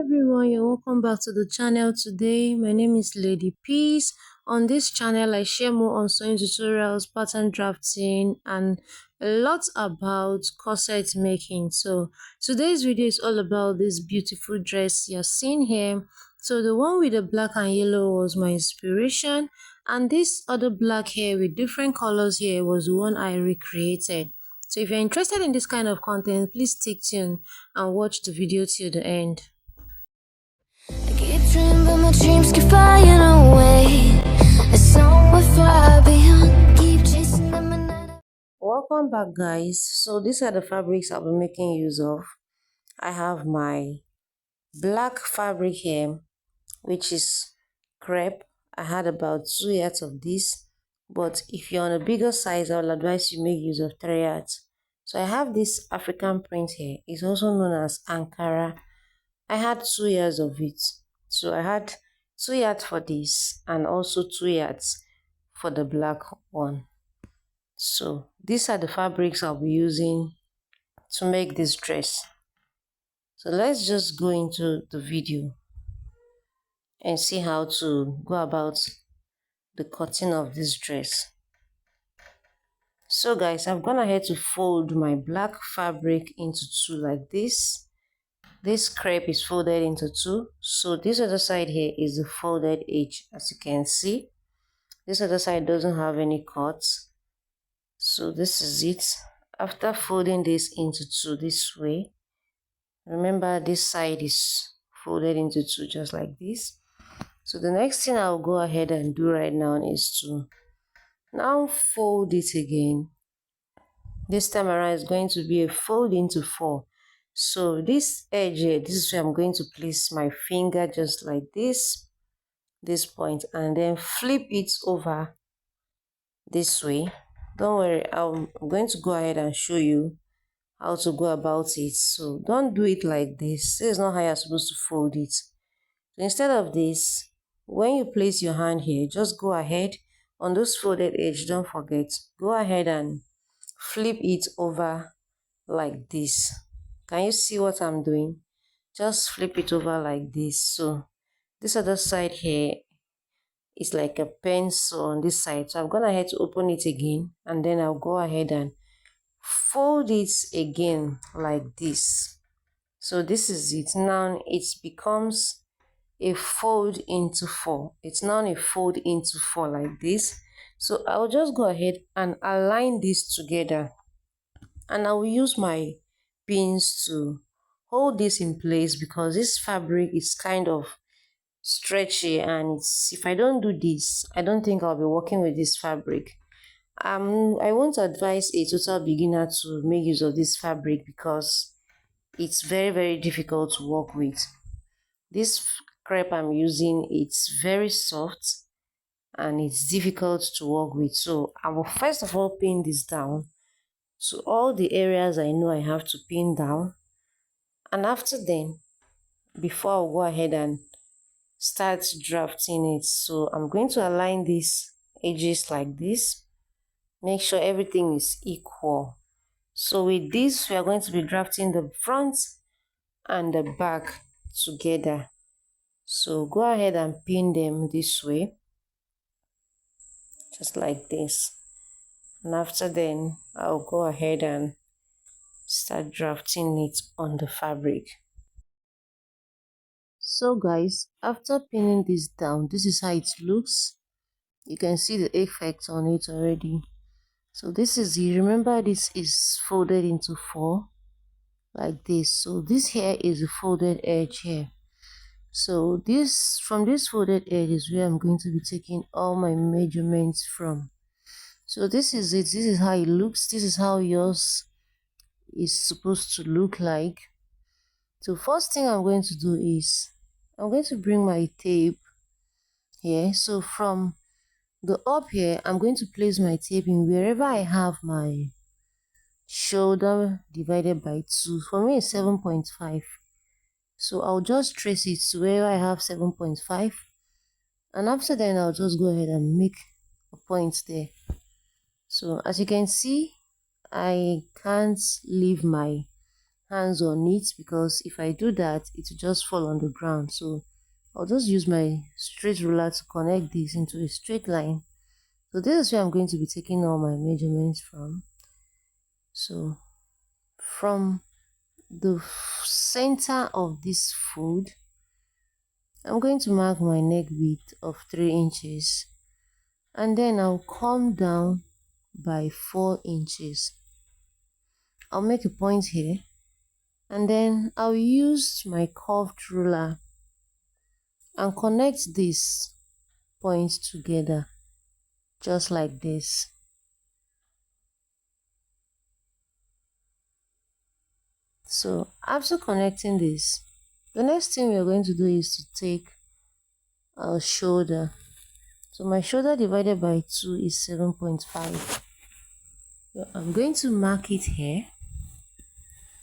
Everyone, you're welcome back to the channel. Today my name is Lady Peace. On this channel I share more on sewing tutorials, pattern drafting, and a lot about corset making. So today's video is all about this beautiful dress you're seeing here. So the one with the black and yellow was my inspiration, and this other black hair with different colors here was the one I recreated. So if you're interested in this kind of content, please stick tuned and watch the video till the end. I keep dreaming, but my dreams keep flying away. It's somewhere far beyond. Keep chasing them and Welcome back, guys. So these are the fabrics I'll be making use of. I have my black fabric here, which is crepe. I had about 2 yards of this, but if you're on a bigger size, I will advise you make use of 3 yards. So I have this African print here. It's also known as Ankara. I had 2 yards of it. So I had 2 yards for this and also 2 yards for the black one. So these are the fabrics I'll be using to make this dress. So let's just go into the video and see how to go about the cutting of this dress. So guys, I've gone ahead to fold my black fabric into two like this. This crepe is folded into two. So this other side here is the folded edge, as you can see. This other side doesn't have any cuts. So this is it. After folding this into two this way, remember this side is folded into two just like this. So the next thing I'll go ahead and do right now is to now fold it again. This time around is going to be a fold into four. So this edge here, this is where I'm going to place my finger just like this point, and then flip it over this way. Don't worry, I'm going to go ahead and show you how to go about it. So don't do it like this. This is not how you're supposed to fold it. So instead of this, when you place your hand here, just go ahead on those folded edge. Don't forget, go ahead and flip it over like this. Can you see what I'm doing? Just flip it over like this. So this other side here is like a pencil on this side. So I've gone ahead to open it again, and then I'll go ahead and fold it again like this. So this is it. Now it becomes a fold into four. It's now a fold into four like this. So I'll just go ahead and align this together, and I will use my pins to hold this in place because this fabric is kind of stretchy, and if I don't do this, I don't think I'll be working with this fabric. I won't advise a total beginner to make use of this fabric because it's very difficult to work with. This crepe I'm using, it's very soft and it's difficult to work with. So I will first of all pin this down to all the areas I know I have to pin down, and after then, before I'll go ahead and start drafting it. So I'm going to align these edges like this. Make sure everything is equal. So with this, we are going to be drafting the front and the back together. So go ahead and pin them this way, just like this. And after then, I'll go ahead and start drafting it on the fabric. So guys, after pinning this down, this is how it looks. You can see the effect on it already. So this is it. Remember, this is folded into four like this. So this here is a folded edge here. So this, from this folded edge is where I'm going to be taking all my measurements from. So this is it. This is how it looks. This is how yours is supposed to look like. So first thing I'm going to do is I'm going to bring my tape here. So from the up here, I'm going to place my tape in wherever I have my shoulder divided by 2. For me, it's 7.5. So I'll just trace it to where I have 7.5, and after then I'll just go ahead and make a point there. So as you can see, I can't leave my hands on it, because if I do that, it will just fall on the ground. So I'll just use my straight ruler to connect this into a straight line. So this is where I'm going to be taking all my measurements from. So from the center of this fold, I'm going to mark my neck width of 3 inches, and then I'll come down by 4 inches. I'll make a point here, and then I'll use my curved ruler and connect these points together just like this. So after connecting this, the next thing we're going to do is to take our shoulder. So my shoulder divided by 2 is 7.5. So I'm going to mark it here,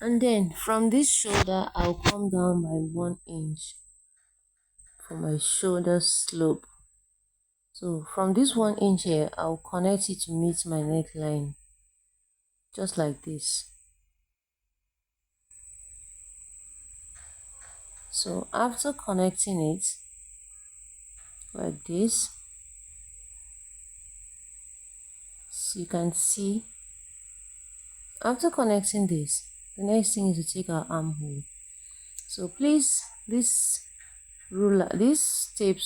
and then from this shoulder I'll come down by 1 inch for my shoulder slope. So from this 1 inch here, I'll connect it to meet my neckline just like this. So after connecting it like this, so you can see, after connecting this, the next thing is to take our armhole. So please, this tape,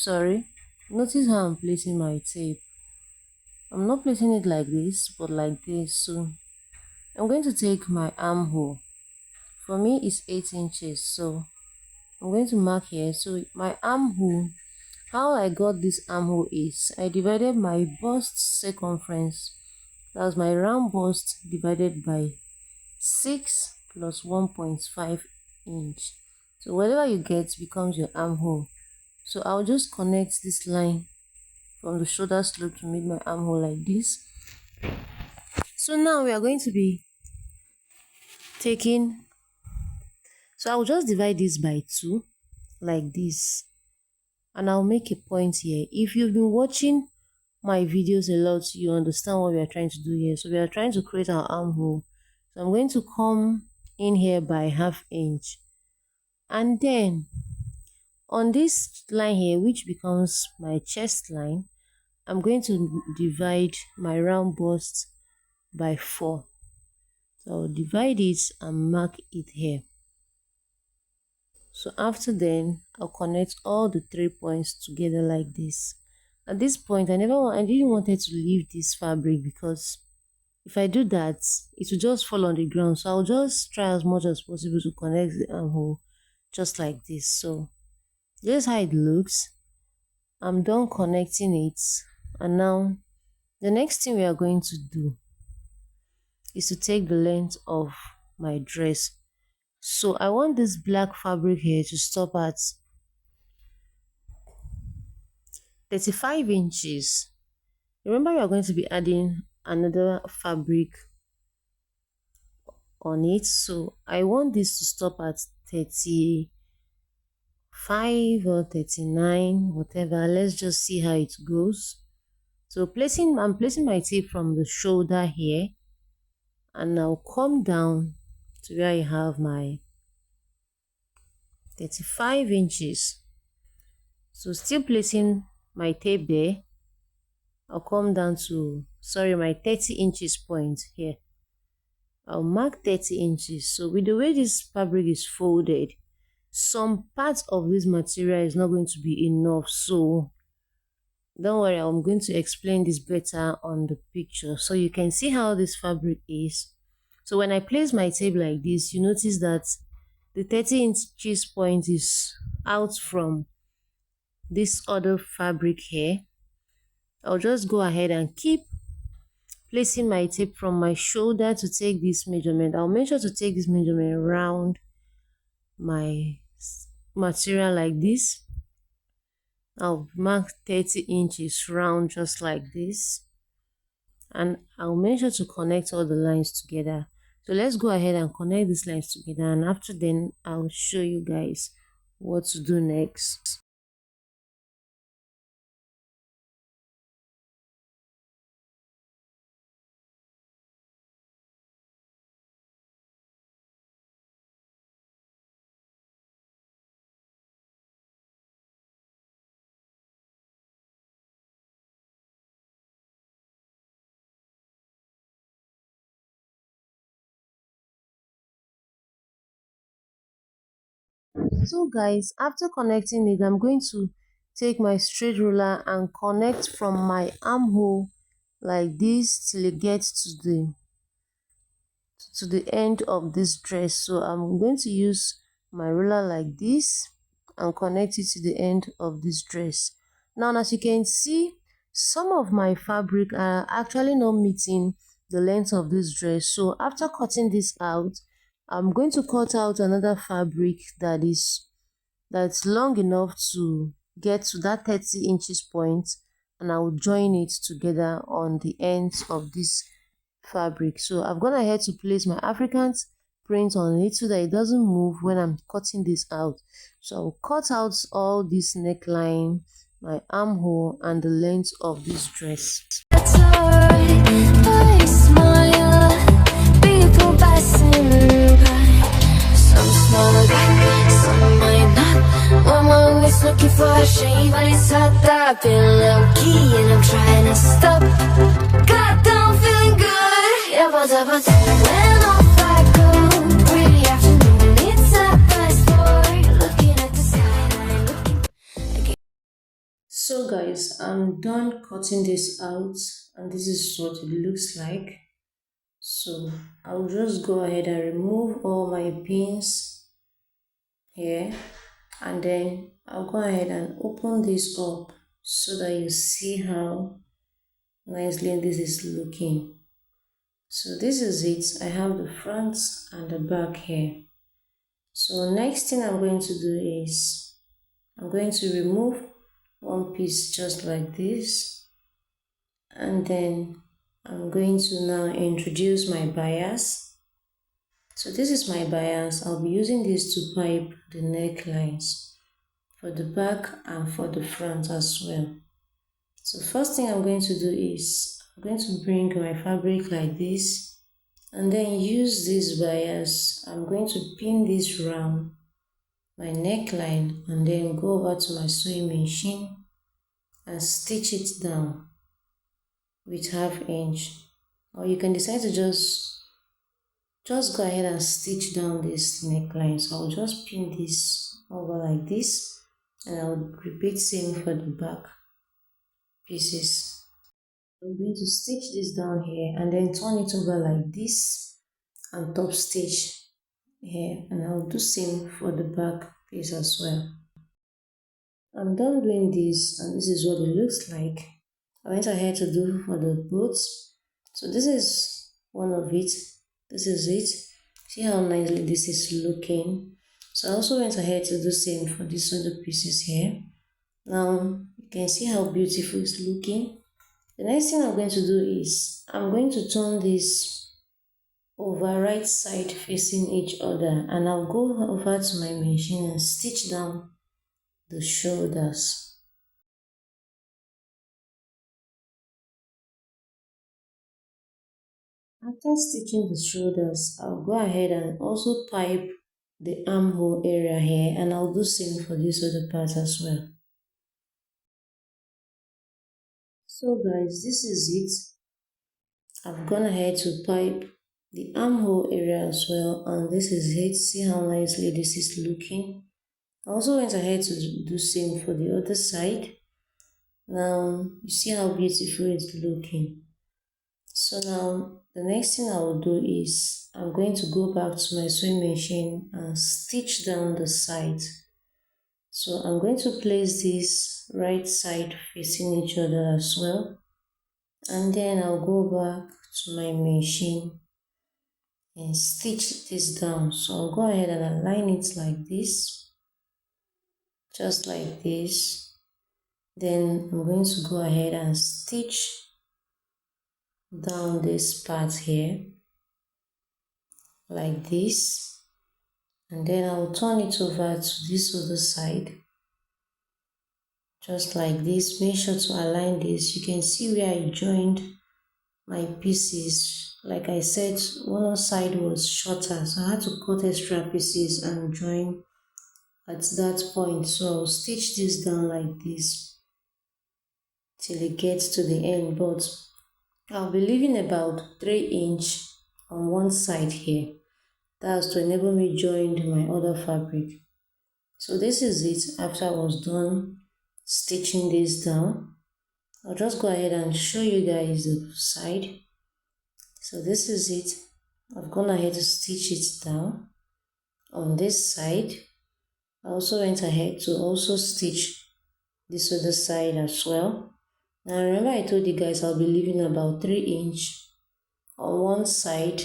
notice how I'm placing my tape. I'm not placing it like this, but like this. So I'm going to take my armhole. For me it's 8 inches, so I'm going to mark here. So my armhole, how I got this armhole is I divided my bust circumference, that's my round bust, divided by 6 plus 1.5 inch. So whatever you get becomes your armhole. So I'll just connect this line from the shoulder slope to meet my armhole like this. So now we are going to be taking, so I'll just divide this by 2 like this, and I'll make a point here. If you've been watching my videos a lot, you understand what we are trying to do here. So we are trying to create our armhole. So I'm going to come in here by ½ inch, and then on this line here, which becomes my chest line, I'm going to divide my round bust by 4. So I'll divide it and mark it here. So after then, I'll connect all the 3 points together like this. At this point, I didn't want to leave this fabric, because if I do that, it will just fall on the ground. So I'll just try as much as possible to connect the armhole just like this. So this is how it looks. I'm done connecting it, and now the next thing we are going to do is to take the length of my dress. So I want this black fabric here to stop at 35 inches. Remember, we are going to be adding another fabric on it, so I want this to stop at 35 or 39, whatever. Let's just see how it goes. So I'm placing my tape from the shoulder here, and I'll come down to where I have my 35 inches. So still placing my tape there, I'll come down to my 30 inches point here. I'll mark 30 inches. So with the way this fabric is folded, some parts of this material is not going to be enough, so don't worry, I'm going to explain this better on the picture so you can see how this fabric is. So when I place my tape like this, you notice that the 30 inches point is out from this other fabric here. I'll just go ahead and keep placing my tape from my shoulder to take this measurement. I'll make sure to take this measurement around my material like this. I'll mark 30 inches round just like this, and I'll make sure to connect all the lines together. So let's go ahead and connect these lines together, and after then I'll show you guys what to do next. So guys, after connecting it, I'm going to take my straight ruler and connect from my armhole like this till it gets to the end of this dress. So I'm going to use my ruler like this and connect it to the end of this dress. Now, as you can see, some of my fabric are actually not meeting the length of this dress. So after cutting this out, I'm going to cut out another fabric that's long enough to get to that 30 inches point, and I will join it together on the ends of this fabric. So I've gone ahead to place my African print on it so that it doesn't move when I'm cutting this out. So I'll cut out all this neckline, my armhole, and the length of this dress. That's alright, I smile. People passing by. Some smile back, some might not. I'm always looking for a shame, but it's hot that I've been low key and I'm trying to stop. Got down feeling good. Yeah, but when off I go, pretty afternoon, it's 4:30. Looking at the sky, I'm looking. So guys, I'm done cutting this out, and this is what it looks like. So I'll just go ahead and remove all my pins here, and then I'll go ahead and open this up so that you see how nicely this is looking. So this is it. I have the front and the back here. So next thing I'm going to do is I'm going to remove one piece just like this, and then I'm going to now introduce my bias. So this is my bias. I'll be using this to pipe the necklines for the back and for the front as well. So first thing I'm going to do is I'm going to bring my fabric like this, and then use this bias. I'm going to pin this round my neckline and then go over to my sewing machine and stitch it down with 1/2 inch, or you can decide to just go ahead and stitch down this neckline. So I'll just pin this over like this, and I'll repeat same for the back pieces. I'm going to stitch this down here and then turn it over like this and top stitch here, and I'll do same for the back piece as well. I'm done doing this, and this is what it looks like. I went ahead to do for the boots. So this is one of it. This is it. See how nicely this is looking. So I also went ahead to do same for these other pieces here. Now you can see how beautiful it's looking. The next thing I'm going to do is I'm going to turn this over right side facing each other, and I'll go over to my machine and stitch down the shoulders. After stitching the shoulders, I'll go ahead and also pipe the armhole area here, and I'll do same for this other part as well. So guys, this is it. I've gone ahead to pipe the armhole area as well, and this is it. See how nicely this is looking. I also went ahead to do same for the other side. Now you see how beautiful it's looking. So now the next thing I will do is I'm going to go back to my sewing machine and stitch down the side. So I'm going to place this right side facing each other as well, and then I'll go back to my machine and stitch this down. So I'll go ahead and align it like this, just like this. Then I'm going to go ahead and stitch down this part here like this, and then I'll turn it over to this other side just like this. Make sure to align this. You can see where I joined my pieces. Like I said, one side was shorter, so I had to cut extra pieces and join at that point. So I'll stitch this down like this till it gets to the end, but I'll be leaving about 3 inch on one side here. That's to enable me join my other fabric. So this is it after I was done stitching this down. I'll just go ahead and show you guys the side. So this is it. I've gone ahead to stitch it down on this side. I also went ahead to also stitch this other side as well. Now remember I told you guys I'll be leaving about 3" on one side,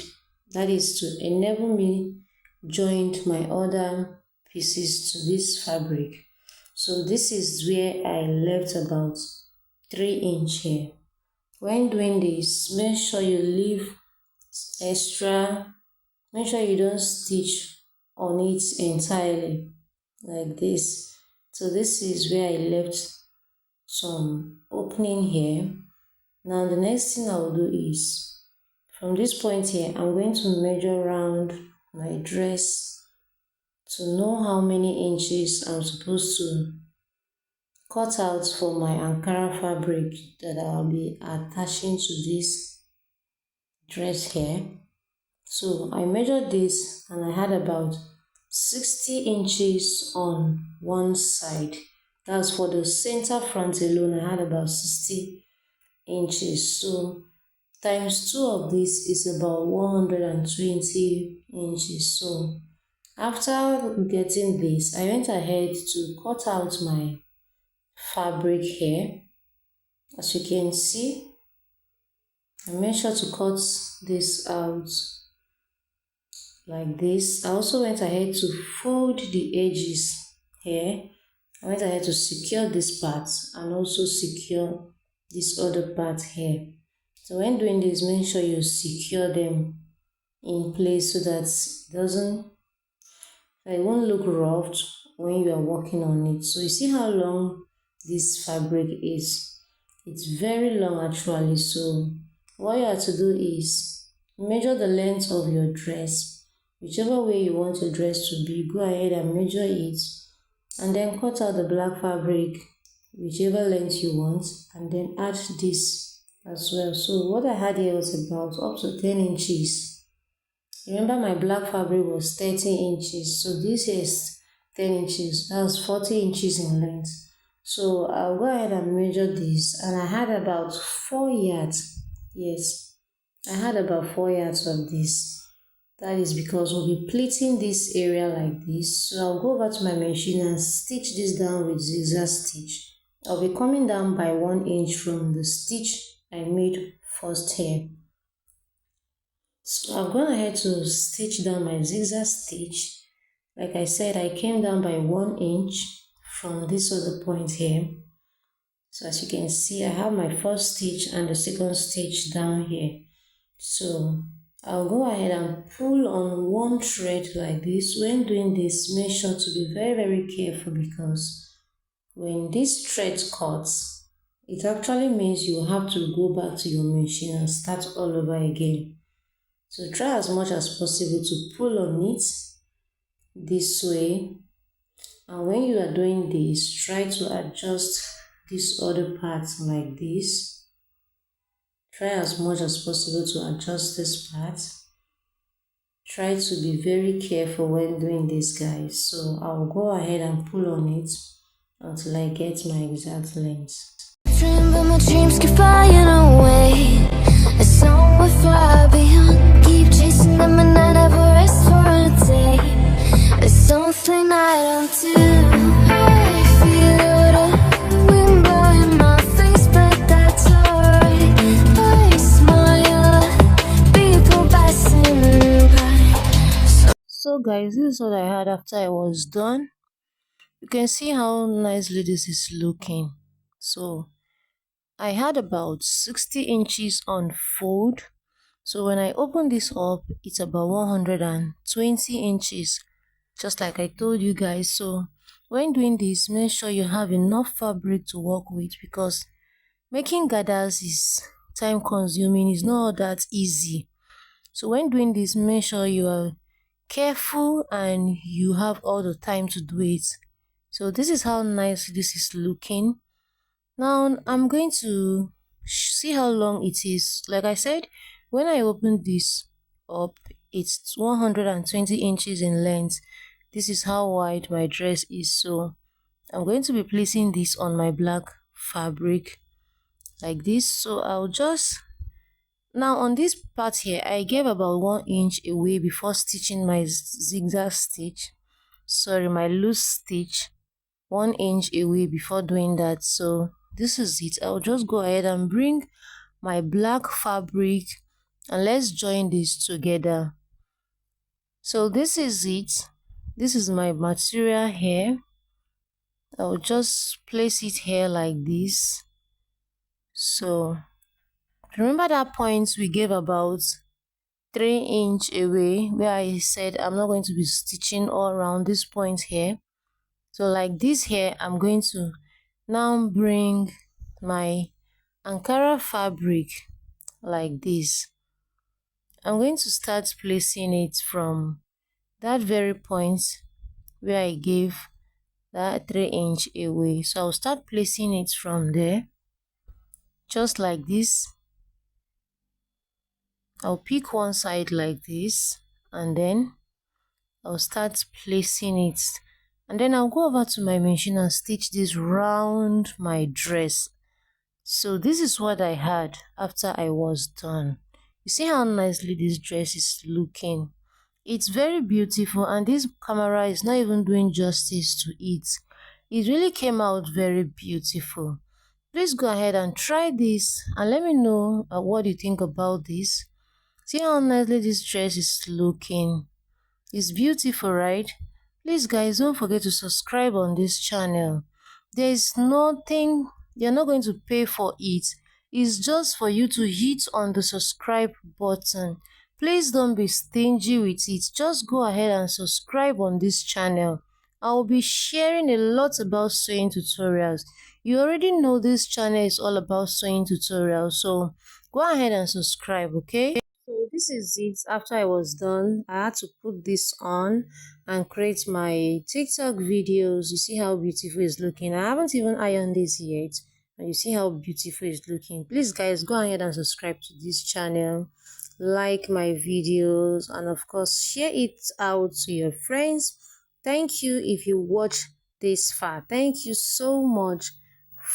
that is to enable me join my other pieces to this fabric. So this is where I left about 3" here. When doing this, make sure you leave extra, make sure you don't stitch on it entirely like this. So this is where I left some opening here. Now the next thing I'll do is, from this point here, I'm going to measure around my dress to know how many inches I'm supposed to cut out for my Ankara fabric that I'll be attaching to this dress here. So I measured this and I had about 60 inches on one side. That's for the center front alone. I had about 60 inches. So times 2 of this is about 120 inches. So after getting this, I went ahead to cut out my fabric here. As you can see, I made sure to cut this out like this. I also went ahead to fold the edges here. I went ahead to secure this part and also secure this other part here. So when doing this, make sure you secure them in place so that it won't look rough when you are working on it. So you see how long this fabric is. It's very long actually. So what you have to do is measure the length of your dress. Whichever way you want your dress to be, go ahead and measure it and then cut out the black fabric whichever length you want and then add this as well. So what I had here was about up to 10 inches. Remember my black fabric was 30 inches, so this is 10 inches, that's 40 inches in length. So I'll go ahead and measure this and I had about 4 yards. Yes, I had about 4 yards of this. That is because we'll be pleating this area like this. So I'll go over to my machine and stitch this down with zigzag stitch. I'll be coming down by 1 inch from the stitch I made first here. So I've gone ahead to stitch down my zigzag stitch. Like I said, I came down by 1 inch from this other point here. So as you can see, I have my first stitch and the second stitch down here. So I'll go ahead and pull on one thread like this. When doing this, make sure to be very careful because when this thread cuts, it actually means you have to go back to your machine and start all over again. So try as much as possible to pull on it this way. And when you are doing this, try to adjust this other part like this. Try as much as possible to adjust this part. Try to be very careful when doing this, guys. So I'll go ahead and pull on it until I get my exact length. Dream, but my dreams keep flying away. It's somewhere far beyond. Keep chasing them and I never rest for a day. There's something I don't do. I feel the wind blowing my face, but that's alright. I smile, people passing by. So guys, this is what I had after I was done. You can see how nicely this is looking. So I had about 60 inches on fold. So when I open this up, it's about 120 inches, just like I told you guys. So when doing this, make sure you have enough fabric to work with because making gathers is time consuming, it's not that easy. So when doing this, make sure you are careful and you have all the time to do it. So this is how nice this is looking. Now I'm going to see how long it is. Like I said, when I open this up, it's 120 inches in length. This is how wide my dress is. So I'm going to be placing this on my black fabric like this. So I'll just, now on this part here, I gave about 1 inch away before stitching my zigzag stitch. Sorry, my loose stitch. 1 inch away before doing that. So this is it. I'll just go ahead and bring my black fabric and let's join this together. So this is it. This is my material here. I'll just place it here like this. So remember that point we gave about 3 inch away where I said I'm not going to be stitching all around this point here. So like this here, I'm going to now bring my Ankara fabric like this. I'm going to start placing it from that very point where I gave that 3 inch away. So I'll start placing it from there, just like this. I'll pick one side like this and then I'll start placing it, and then I'll go over to my machine and stitch this round my dress. So this is what I had after I was done. You see how nicely this dress is looking. It's very beautiful, and this camera is not even doing justice to it. It really came out very beautiful. Please go ahead and try this and let me know what you think about this. See how nicely this dress is looking. It's beautiful, right? Please guys, don't forget to subscribe on this channel. There is nothing, you're not going to pay for it. It's just for you to hit on the subscribe button. Please don't be stingy with it. Just go ahead and subscribe on this channel. I will be sharing a lot about sewing tutorials. You already know this channel is all about sewing tutorials, so go ahead and subscribe, okay? So this is it. After I was done, I had to put this on and create my TikTok videos. You see how beautiful it's looking. I haven't even ironed this yet, and you see how beautiful it's looking. Please guys, go ahead and subscribe to this channel, like my videos, and of course share it out to your friends. Thank you if you watch this far. Thank you so much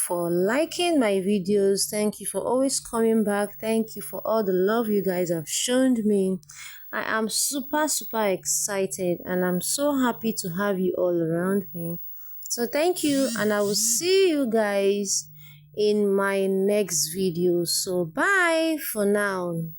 for liking my videos. Thank you for always coming back. Thank you for all the love you guys have shown me. I am super excited, and I'm so happy to have you all around me. So thank you, and I will see you guys in my next video. So bye for now.